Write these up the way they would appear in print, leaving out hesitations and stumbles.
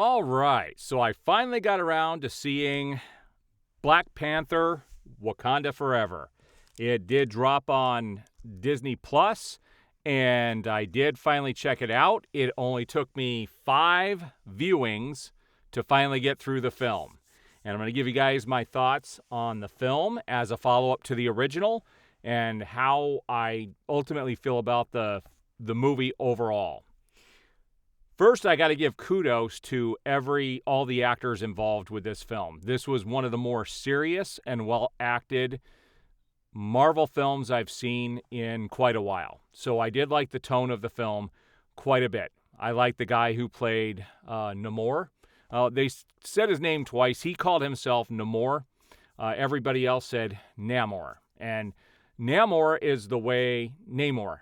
All right, so I finally got around to seeing Black Panther: Wakanda Forever. It did drop on Disney Plus, and I did finally check it out. It only took me 5 viewings to finally get through the film. And I'm going to give you guys my thoughts on the film as a follow-up to the original and how I ultimately feel about the movie overall. First, I got to give kudos to all the actors involved with this film. This was one of the more serious and well-acted Marvel films I've seen in quite a while. So I did like the tone of the film quite a bit. I like the guy who played Namor. They said his name twice. He called himself Namor. Everybody else said Namor. And Namor is the way Namor.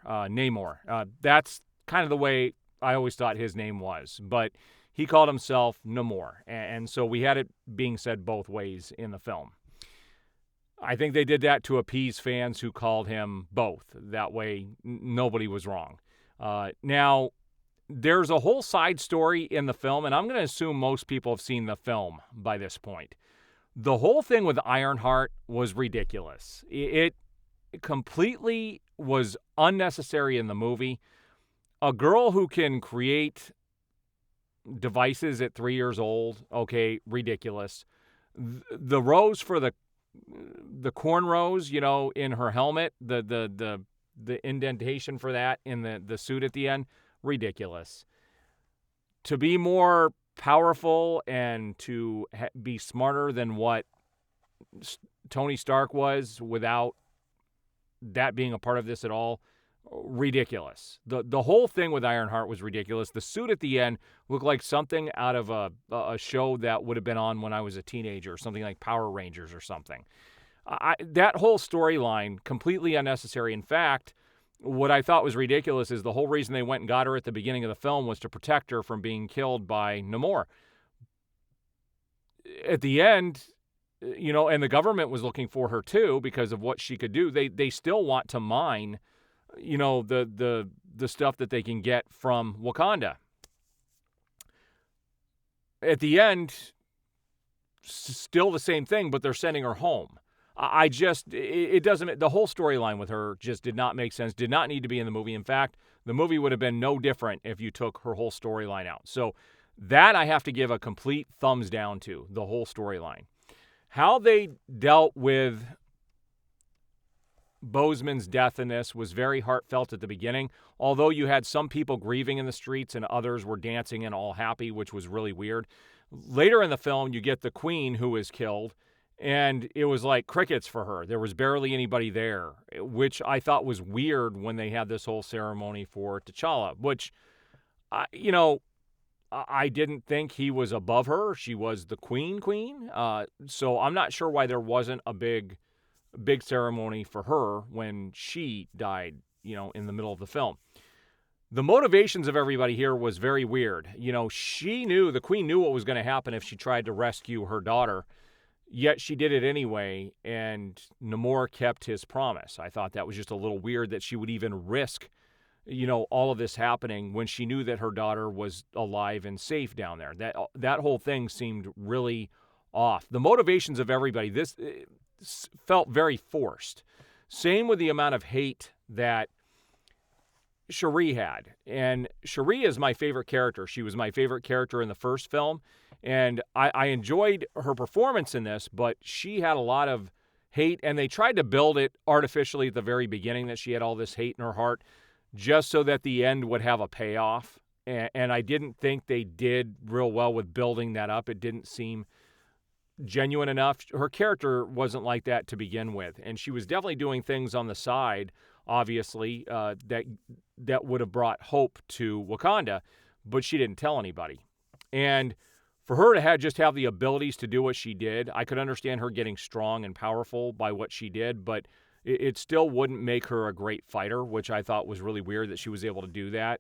That's kind of the way I always thought his name was, but he called himself Namor, and so we had it being said both ways in the film. I think they did that to appease fans who called him both. That way, nobody was wrong. Now, there's a whole side story in the film, and I'm going to assume most people have seen the film by this point. The whole thing with Ironheart was ridiculous. It completely was unnecessary in the movie. A girl who can create devices at 3 years old, okay, ridiculous. The rose for the cornrows, in her helmet, the indentation for that in the suit at the end, ridiculous. To be more powerful and to be smarter than what Tony Stark was without that being a part of this at all, ridiculous. The whole thing with Ironheart was ridiculous. The suit at the end looked like something out of a show that would have been on when I was a teenager, something like Power Rangers or something. That whole storyline, completely unnecessary. In fact, what I thought was ridiculous is the whole reason they went and got her at the beginning of the film was to protect her from being killed by Namor. At the end, and the government was looking for her too because of what she could do. They still want to mine the stuff that they can get from Wakanda. At the end, still the same thing, but they're sending her home. It doesn't, the whole storyline with her just did not make sense, did not need to be in the movie. In fact, the movie would have been no different if you took her whole storyline out. So that I have to give a complete thumbs down to, the whole storyline. How they dealt with Boseman's death in this was very heartfelt at the beginning, although you had some people grieving in the streets and others were dancing and all happy, which was really weird. Later in the film, you get the queen who is killed, and it was like crickets for her. There was barely anybody there, which I thought was weird when they had this whole ceremony for T'Challa, which, I didn't think he was above her. She was the queen. So I'm not sure why there wasn't a big ceremony for her when she died, in the middle of the film. The motivations of everybody here was very weird. The queen knew what was going to happen if she tried to rescue her daughter, yet she did it anyway, and Namor kept his promise. I thought that was just a little weird that she would even risk, all of this happening when she knew that her daughter was alive and safe down there. That whole thing seemed really off. The motivations of everybody, this felt very forced. Same with the amount of hate that Shuri had. And Shuri is my favorite character. She was my favorite character in the first film. And I enjoyed her performance in this, but she had a lot of hate. And they tried to build it artificially at the very beginning that she had all this hate in her heart just so that the end would have a payoff. And I didn't think they did real well with building that up. It didn't seem genuine enough. Her character wasn't like that to begin with. And she was definitely doing things on the side, obviously, that would have brought hope to Wakanda, but she didn't tell anybody. And for her to just have the abilities to do what she did, I could understand her getting strong and powerful by what she did, but it still wouldn't make her a great fighter, which I thought was really weird that she was able to do that.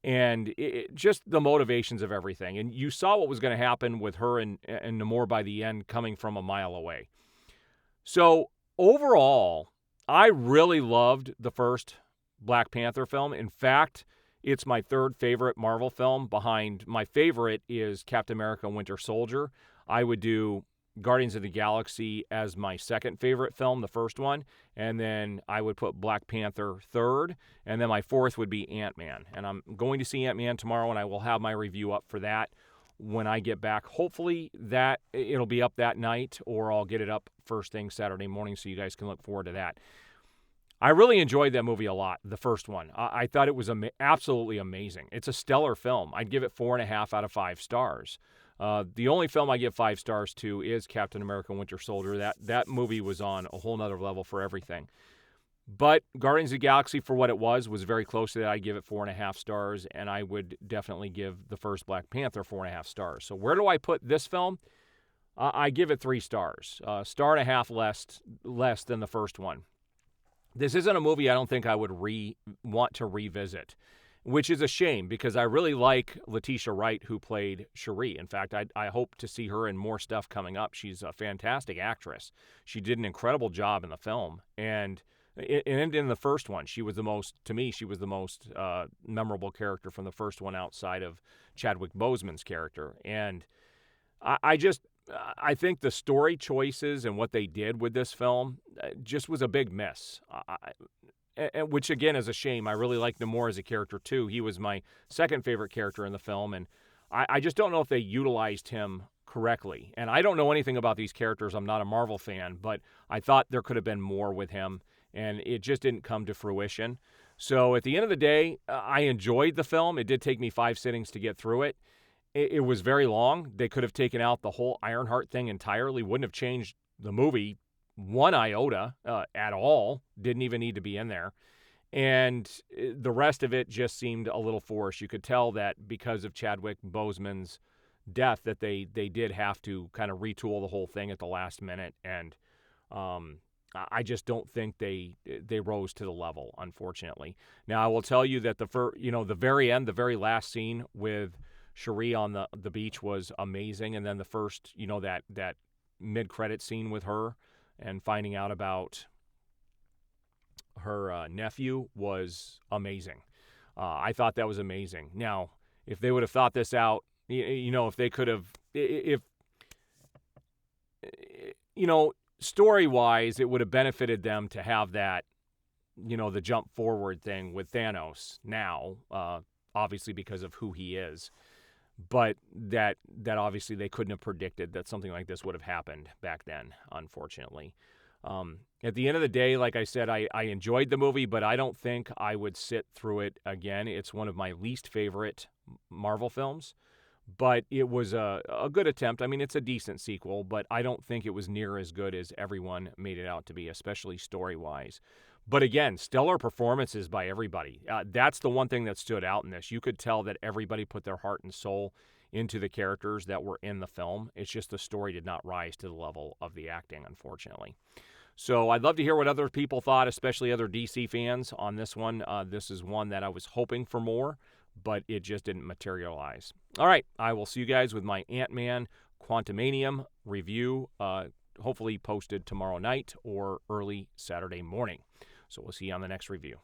And just the motivations of everything. And you saw what was going to happen with her and Namor by the end coming from a mile away. So overall, I really loved the first Black Panther film. In fact, It's my third favorite Marvel film. Behind my favorite is Captain America Winter Soldier. I would do Guardians of the Galaxy as my second favorite film, the first one, and then I would put Black Panther third, and then my fourth would be Ant-Man. And I'm going to see Ant-Man tomorrow, and I will have my review up for that when I get back. Hopefully that it'll be up that night, or I'll get it up first thing Saturday morning so you guys can look forward to that. I really enjoyed that movie a lot, the first one. I thought it was absolutely amazing. It's a stellar film. I'd give it 4.5 out of 5 stars. The only film I give 5 stars to is Captain America Winter Soldier. That movie was on a whole nother level for everything. But Guardians of the Galaxy, for what it was very close to that. I'd give it 4.5 stars, and I would definitely give the first Black Panther 4.5 stars. So where do I put this film? I give it 3 stars. Star and a half less than the first one. This isn't a movie I don't think I would want to revisit, which is a shame because I really like Letitia Wright, who played Shuri. In fact, I hope to see her in more stuff coming up. She's a fantastic actress. She did an incredible job in the film. And in the first one, she was the most memorable character from the first one outside of Chadwick Boseman's character. And I think the story choices and what they did with this film just was a big miss, which, again, is a shame. I really liked him more as a character, too. He was my second favorite character in the film, and I just don't know if they utilized him correctly. And I don't know anything about these characters. I'm not a Marvel fan, but I thought there could have been more with him, and it just didn't come to fruition. So at the end of the day, I enjoyed the film. It did take me 5 sittings to get through it. It was very long. They could have taken out the whole Ironheart thing entirely. Wouldn't have changed the movie one iota at all. Didn't even need to be in there. And the rest of it just seemed a little forced. You could tell that because of Chadwick Boseman's death that they did have to kind of retool the whole thing at the last minute. And I just don't think they rose to the level, unfortunately. Now, I will tell you that the very end, the very last scene with Shuri on the beach was amazing, and then the first, that mid-credit scene with her and finding out about her nephew was amazing. I thought that was amazing. Now, if they would have thought this out, if they could have, story-wise, it would have benefited them to have that, the jump forward thing with Thanos now, obviously because of who he is. But that obviously they couldn't have predicted that something like this would have happened back then, unfortunately. At the end of the day, like I said, I enjoyed the movie, but I don't think I would sit through it again. It's one of my least favorite Marvel films, but it was a good attempt. I mean, it's a decent sequel, but I don't think it was near as good as everyone made it out to be, especially story-wise. But again, stellar performances by everybody. That's the one thing that stood out in this. You could tell that everybody put their heart and soul into the characters that were in the film. It's just the story did not rise to the level of the acting, unfortunately. So I'd love to hear what other people thought, especially other DC fans on this one. This is one that I was hoping for more, but it just didn't materialize. All right, I will see you guys with my Ant-Man Quantumanium review, hopefully posted tomorrow night or early Saturday morning. So we'll see you on the next review.